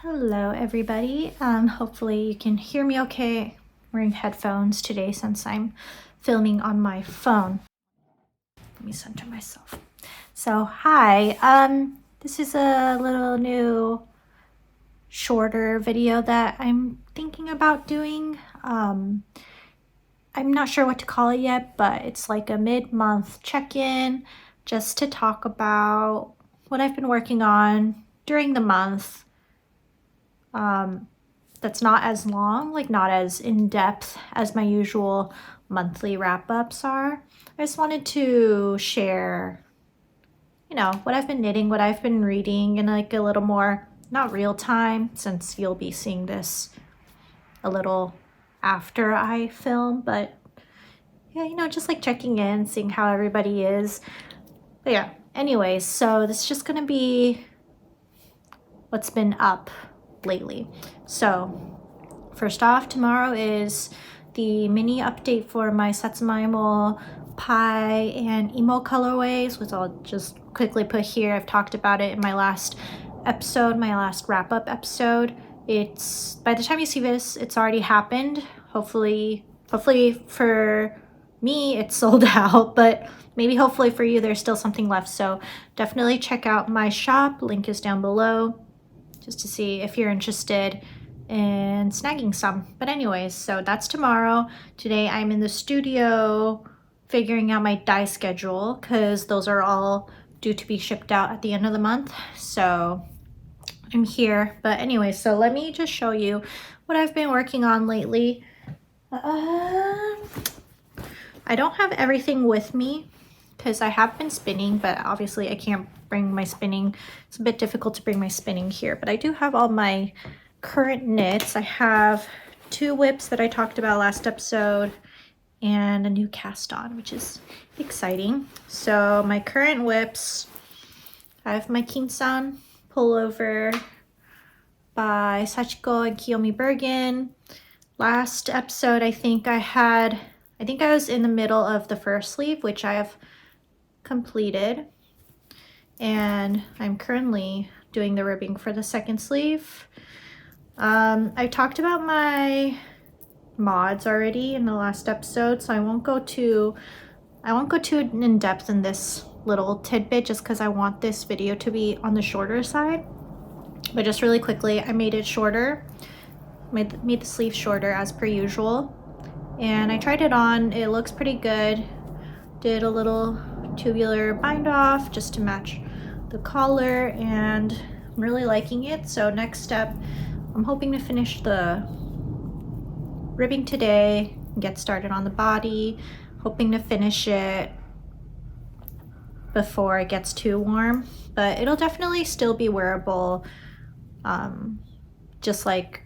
Hello everybody. Hopefully you can hear me okay. I'm wearing headphones today since I'm filming on my phone. Let me center myself. So hi, this is a little new shorter video that I'm thinking about doing. I'm not sure what to call it yet, but it's like a mid-month check-in just to talk about what I've been working on during the month. That's not as long, like not as in-depth as my usual monthly wrap-ups are. I just wanted to share, what I've been knitting, what I've been reading in like a little more, not real time, since you'll be seeing this a little after I film, but yeah, just like checking in, seeing how everybody is. But yeah, anyways, so this is just gonna be what's been up lately. So first off, tomorrow is the mini update for my Satsumimo pie and emo colorways, which I'll just quickly put here. I've talked about it in my last episode, my last wrap-up episode. It's, by the time you see this, it's already happened. Hopefully for me it's sold out, but maybe hopefully for you there's still something left. So definitely check out my shop. Link is down below, just to see if you're interested in snagging some. But anyways, so that's tomorrow. Today I'm in the studio figuring out my dye schedule because those are all due to be shipped out at the end of the month. So I'm here. But anyway, so let me just show you what I've been working on lately. I don't have everything with me because I have been spinning, but obviously I can't bring my spinning. It's a bit difficult to bring my spinning here, but I do have all my current knits. I have 2 WIPs that I talked about last episode and a new cast on, which is exciting. So my current WIPs, I have my Kinsan pullover by Sachiko and Kiyomi Burgin. Last episode, I think I was in the middle of the first sleeve, which I have completed, and I'm currently doing the ribbing for the second sleeve. I talked about my mods already in the last episode, so I won't go too in depth in this little tidbit just because I want this video to be on the shorter side. But just really quickly, I made it shorter, made the sleeve shorter as per usual, and I tried it on. It looks pretty good. Did a little tubular bind off just to match the collar, and I'm really liking it. So next step, I'm hoping to finish the ribbing today and get started on the body, hoping to finish it before it gets too warm, but it'll definitely still be wearable, just like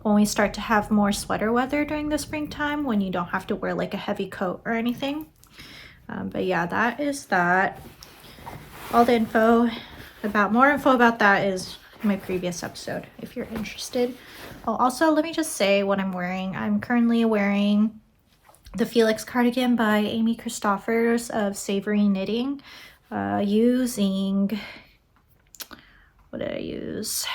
when we start to have more sweater weather during the springtime, when you don't have to wear like a heavy coat or anything. But yeah, that is that. All the more info about that is in my previous episode if you're interested. Oh, also, let me just say what I'm wearing. I'm currently wearing the Felix cardigan by Amy Christoffers of Savory Knitting, using, what did I use?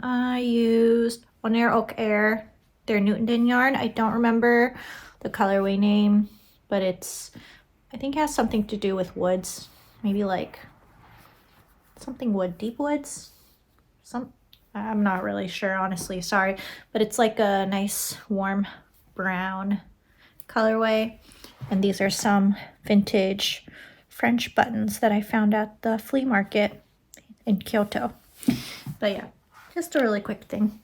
I used On Air Oak Air, their Nutiden yarn. I don't remember the colorway name, but I think it has something to do with woods, maybe like something wood, deep woods, I'm not really sure, honestly, sorry, but it's like a nice warm brown colorway. And these are some vintage French buttons that I found at the flea market in Kyoto. But yeah, just a really quick thing.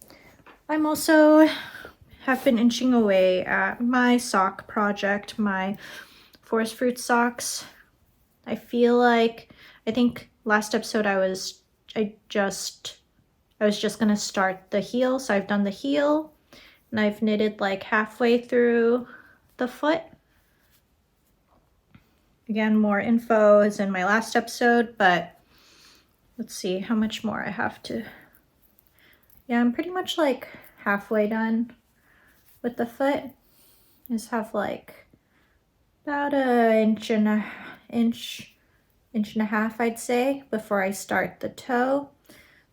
I'm also have been inching away at my sock project, my forest fruit socks. I think last episode I was just gonna start the heel, so I've done the heel and I've knitted like halfway through the foot. Again, more info is in my last episode, but let's see how much more I have to. Yeah, I'm pretty much like halfway done with the foot. I just have like about an inch and a half, I'd say, before I start the toe.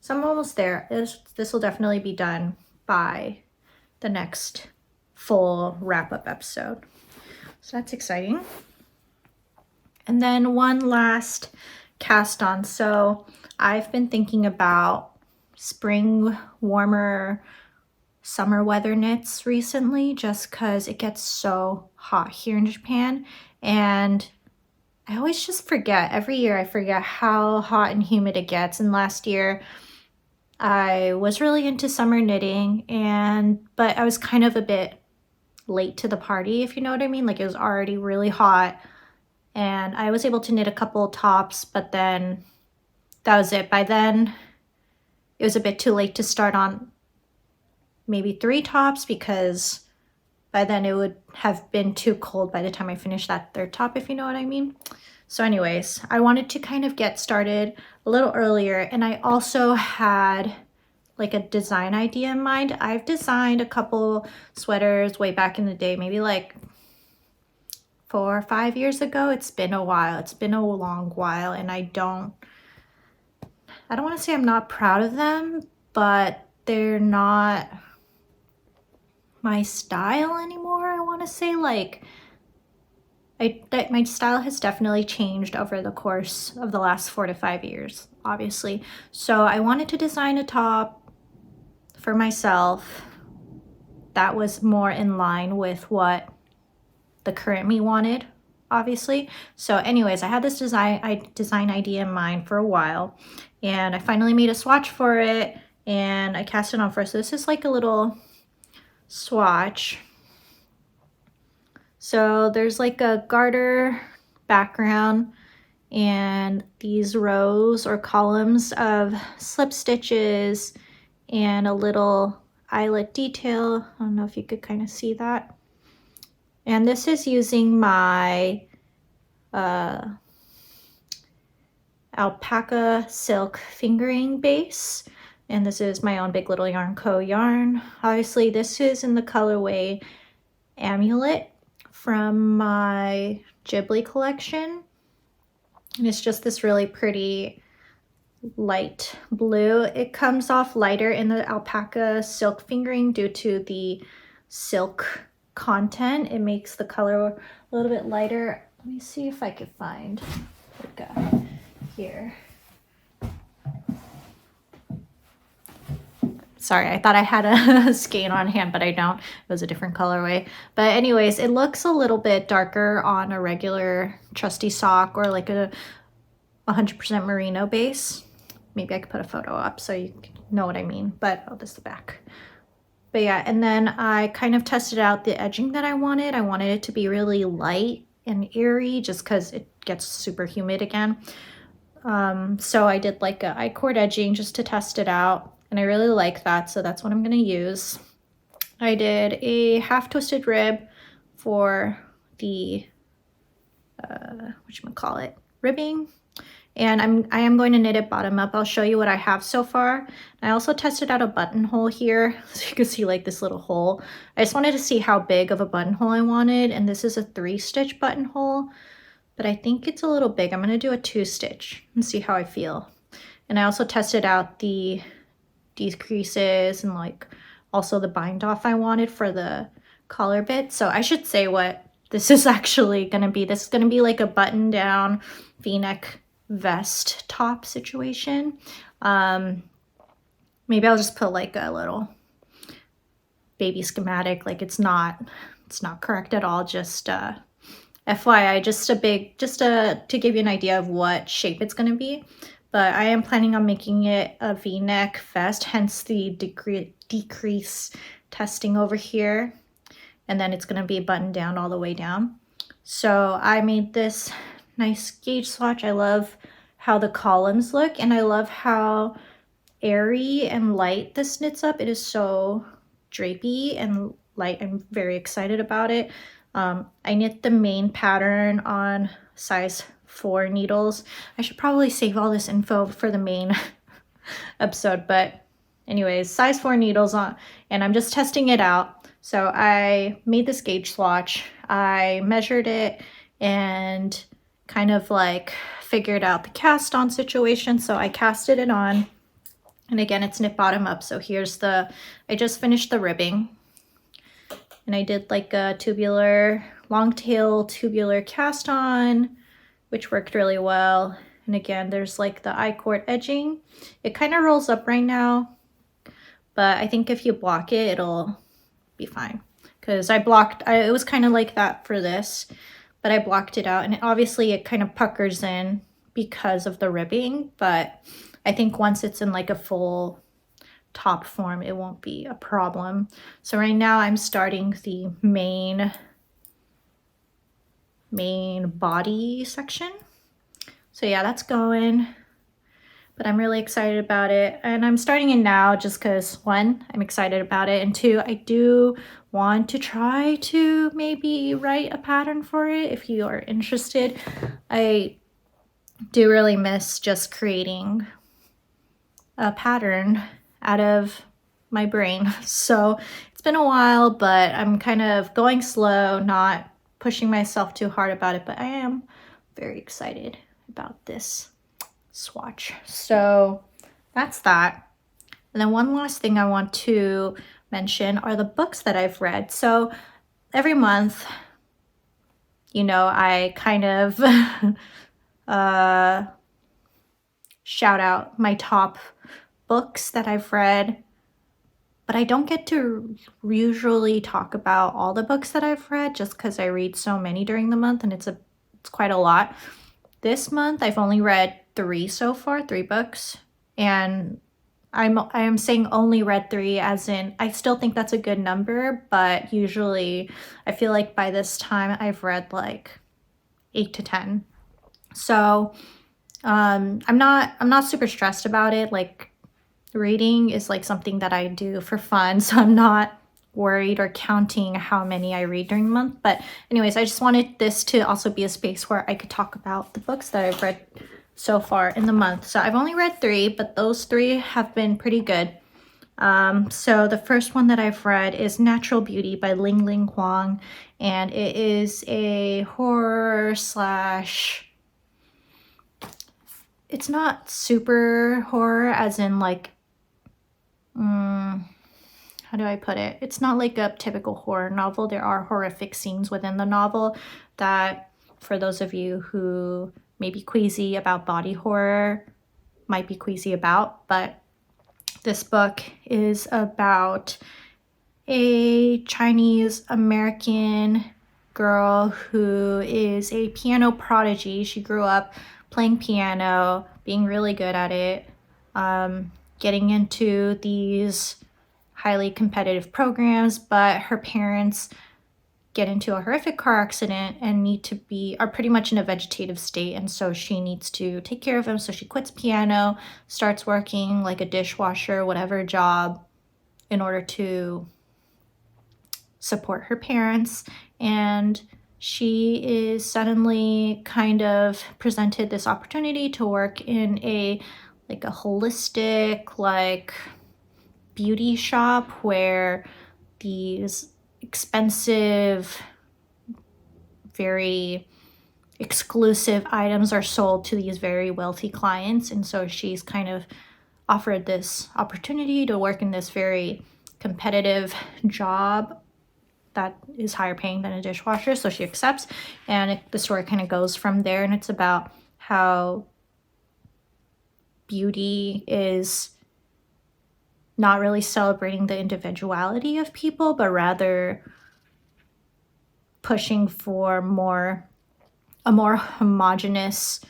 So I'm almost there. This will definitely be done by the next full wrap-up episode. So that's exciting. And then one last cast on. So I've been thinking about spring, warmer, summer weather knits recently, just because it gets so hot here in Japan. And I always just forget, every year I forget how hot and humid it gets. And last year I was really into summer knitting, but I was kind of a bit late to the party, if you know what I mean. Like, it was already really hot and I was able to knit a couple tops, but then that was it. By then it was a bit too late to start on maybe 3 tops, because by then it would have been too cold by the time I finished that 3rd top, if you know what I mean. So anyways, I wanted to kind of get started a little earlier, and I also had like a design idea in mind. I've designed a couple sweaters way back in the day, maybe like 4 or 5 years ago. It's been a while. It's been a long while, and I don't want to say I'm not proud of them, but they're not my style anymore. I want to say, like, my style has definitely changed over the course of the last 4 to 5 years, obviously. So I wanted to design a top for myself that was more in line with what the current me wanted, obviously. So anyways, I had this design idea in mind for a while, and I finally made a swatch for it, and I cast it on first. So this is like a little swatch. So there's like a garter background and these rows or columns of slip stitches and a little eyelet detail. I don't know if you could kind of see that. And this is using my Alpaca silk fingering base. And this is my own Big Little Yarn Co. yarn. Obviously, this is in the colorway Amulet from my Ghibli collection. And it's just this really pretty light blue. It comes off lighter in the alpaca silk fingering due to the silk content. It makes the color a little bit lighter. Let me see if I could find like here. Sorry, I thought I had a skein on hand, but I don't. It was a different colorway. But anyways, it looks a little bit darker on a regular trusty sock or like a 100% merino base. Maybe I could put a photo up so you know what I mean. But oh, this is the back. But yeah, and then I kind of tested out the edging that I wanted. I wanted it to be really light and airy just because it gets super humid again. So I did like a I-cord edging just to test it out. And I really like that, so that's what I'm going to use. I did a half twisted rib for the, whatchamacallit, ribbing. And I am going to knit it bottom up. I'll show you what I have so far. I also tested out a buttonhole here, so you can see like this little hole. I just wanted to see how big of a buttonhole I wanted, and this is a 3-stitch buttonhole, but I think it's a little big. I'm going to do a 2-stitch and see how I feel. And I also tested out the decreases and like also the bind off I wanted for the collar bit. So I should say what this is actually going to be. This is going to be like a button down v-neck vest top situation. Maybe I'll just put like a little baby schematic. Like it's not correct at all. Just FYI, to give you an idea of what shape it's going to be. But I am planning on making it a v-neck vest, hence the decrease testing over here. And then it's going to be buttoned down all the way down. So I made this nice gauge swatch. I love how the columns look, and I love how airy and light this knits up. It is so drapey and light. I'm very excited about it. I knit the main pattern on size 4 needles. I should probably save all this info for the main episode, but anyways, size 4 needles on, and I'm just testing it out. So I made this gauge swatch. I measured it and kind of like figured out the cast on situation. So I casted it on, And again, it's knit bottom up. So here's the, I just finished the ribbing. And I did like a tubular, long tail tubular cast on, which worked really well. And again, there's like the I-cord edging. It kind of rolls up right now, but I think if you block it, it'll be fine. Because it was kind of like that for this, but I blocked it out. And obviously it kind of puckers in because of the ribbing, but I think once it's in like a full top form, it won't be a problem. So right now I'm starting the main body section. So yeah, that's going, but I'm really excited about it. And I'm starting it now just because, one, I'm excited about it, and two, I do want to try to maybe write a pattern for it if you are interested. I do really miss just creating a pattern out of my brain. So it's been a while, but I'm kind of going slow, not pushing myself too hard about it, but I am very excited about this swatch. So that's that. And then one last thing I want to mention are the books that I've read. So every month, you know, I kind of shout out my top books that I've read, but I don't get to usually talk about all the books that I've read just because I read so many during the month, and it's quite a lot. This month I've only read 3 so far, 3 books, and I am saying only read 3 as in I still think that's a good number, but usually I feel like by this time I've read like 8 to 10. So I'm not super stressed about it. Like, reading is like something that I do for fun, so I'm not worried or counting how many I read during the month. But anyways, I just wanted this to also be a space where I could talk about the books that I've read so far in the month. So I've only read 3, but those 3 have been pretty good. So the first one that I've read is Natural Beauty by Ling Huang, and it is a horror slash, it's not super horror as in like, how do I put it? It's not like a typical horror novel. There are horrific scenes within the novel that, for those of you who may be queasy about body horror, might be queasy about. But this book is about a Chinese American girl who is a piano prodigy. She grew up playing piano, being really good at it, getting into these highly competitive programs, but her parents get into a horrific car accident and are pretty much in a vegetative state, and so she needs to take care of them. So she quits piano, starts working like a dishwasher, whatever job, in order to support her parents. And she is suddenly kind of presented this opportunity to work in a holistic, like, beauty shop where these expensive, very exclusive items are sold to these very wealthy clients. And so she's kind of offered this opportunity to work in this very competitive job that is higher paying than a dishwasher. So she accepts, and the story kind of goes from there. And it's about how beauty is not really celebrating the individuality of people, but rather pushing for a more homogenous,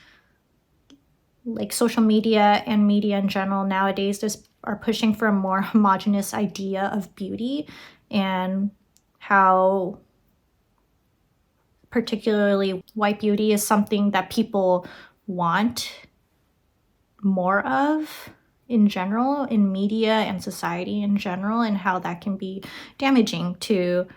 like, social media and media in general nowadays just are pushing for a more homogenous idea of beauty, and how particularly white beauty is something that people want more of in general, in media and society in general, and how that can be damaging to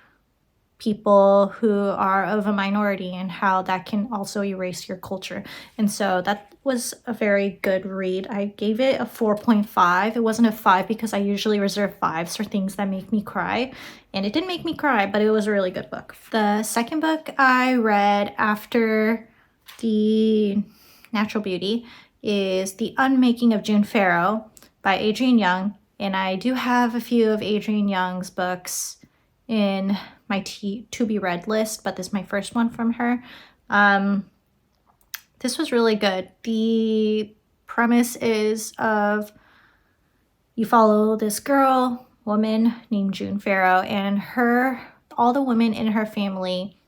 people who are of a minority, and how that can also erase your culture. And so that was a very good read. I gave it a 4.5. It wasn't a 5 because I usually reserve 5s for things that make me cry, and it didn't make me cry, but it was a really good book. The second book I read after the Natural Beauty is The Unmaking of June Farrow by Adrienne Young. And I do have a few of Adrienne Young's books in my to be read list, but this is my first one from her. This was really good. The premise is of you follow this woman named June Farrow, and all the women in her family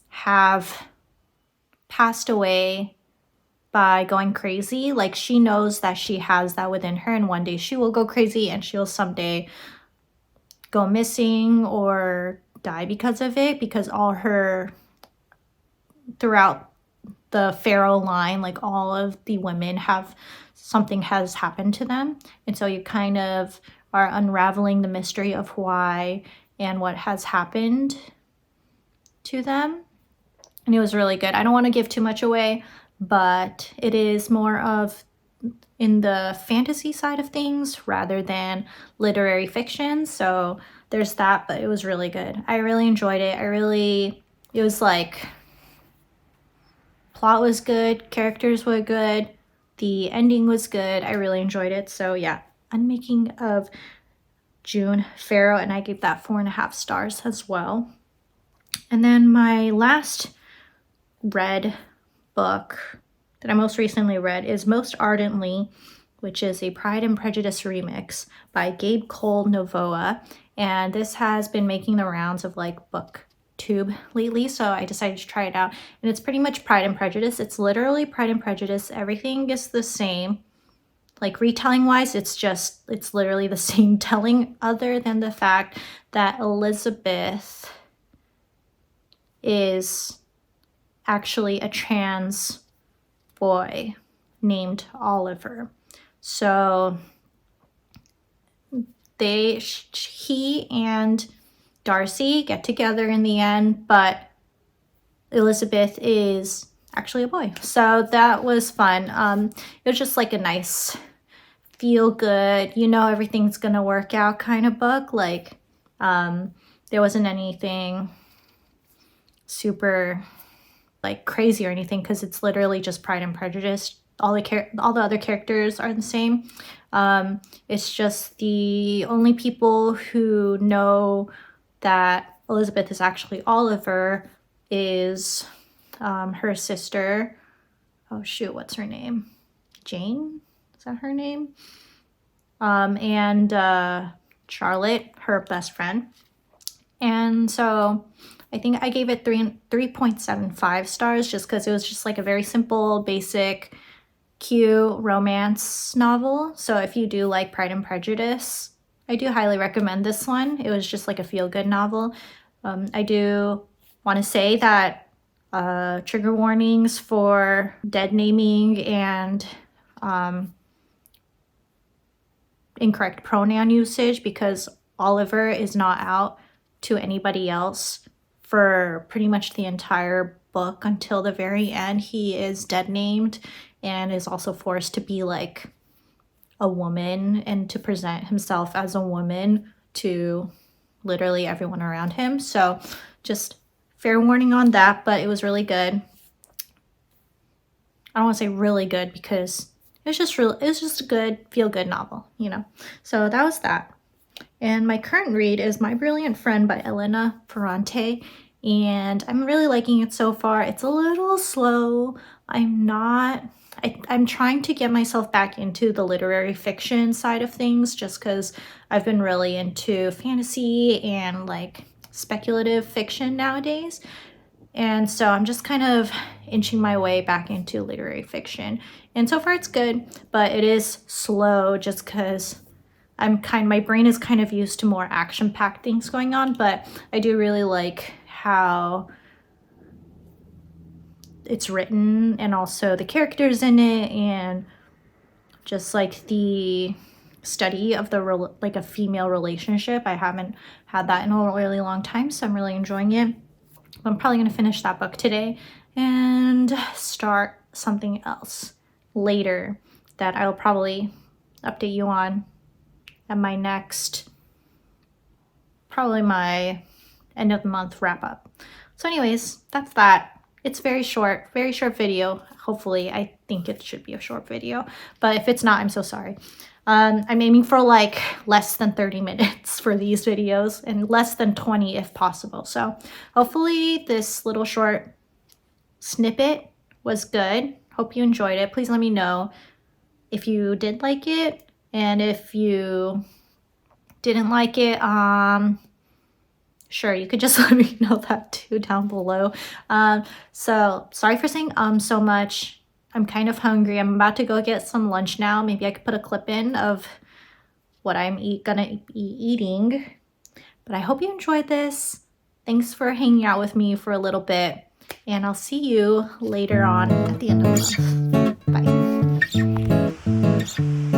have passed away by going crazy. Like, she knows that she has that within her, and one day she will go crazy and she'll someday go missing or die because of it, because throughout the Pharaoh line, like, all of the women something has happened to them. And so you kind of are unraveling the mystery of why and what has happened to them. And it was really good. I don't want to give too much away, but it is more of in the fantasy side of things rather than literary fiction. So there's that, but it was really good. I really enjoyed it. It was like, plot was good, characters were good, the ending was good. I really enjoyed it. So yeah, Unmaking of June Farrow, and I gave that 4.5 stars as well. And then my last read book that I most recently read is Most Ardently, which is a Pride and Prejudice remix by Gabe Cole Novoa. And this has been making the rounds of like BookTube lately, so I decided to try it out. And it's pretty much Pride and Prejudice. It's literally Pride and Prejudice. Everything is the same. Like, retelling wise, it's literally the same telling, other than the fact that Elizabeth is actually a trans boy named Oliver. So he and Darcy get together in the end, but Elizabeth is actually a boy. So that was fun. It was just like a nice feel good, everything's gonna work out kind of book. Like, there wasn't anything super like crazy or anything, because it's literally just Pride and Prejudice. All the other characters are the same. It's just the only people who know that Elizabeth is actually Oliver is her sister. Oh shoot, what's her name? Jane? Is that her name? And Charlotte, her best friend. And so I think I gave it 3.75 stars, just because it was just like a very simple, basic, cute romance novel. So if you do like Pride and Prejudice, I do highly recommend this one. It was just like a feel-good novel. I do want to say that trigger warnings for dead naming and incorrect pronoun usage, because Oliver is not out to anybody else for pretty much the entire book until the very end. He is dead named and is also forced to be like a woman and to present himself as a woman to literally everyone around him. So just fair warning on that, but it was really good. I don't want to say really good, because it was just a good feel-good novel, So that was that. And my current read is My Brilliant Friend by Elena Ferrante, and I'm really liking it so far. It's a little slow. I'm trying to get myself back into the literary fiction side of things, just because I've been really into fantasy and like speculative fiction nowadays. And so I'm just kind of inching my way back into literary fiction. And so far it's good, but it is slow just because my brain is kind of used to more action-packed things going on. But I do really like how it's written, and also the characters in it, and just like the study of like a female relationship. I haven't had that in a really long time, so I'm really enjoying it. I'm probably going to finish that book today and start something else later that I'll probably update you on at my next, probably my end of the month wrap up. So anyways, that's that. It's very short video. Hopefully, I think it should be a short video, but if it's not, I'm so sorry. I'm aiming for like less than 30 minutes for these videos and less than 20 if possible. So hopefully this little short snippet was good. Hope you enjoyed it. Please let me know if you did like it, and if you didn't like it, sure, you could just let me know that too down below. So sorry for saying so much. I'm kind of hungry. I'm about to go get some lunch now. Maybe I could put a clip in of what I'm gonna be eating. But I hope you enjoyed this. Thanks for hanging out with me for a little bit. And I'll see you later on at the end of the month. Bye.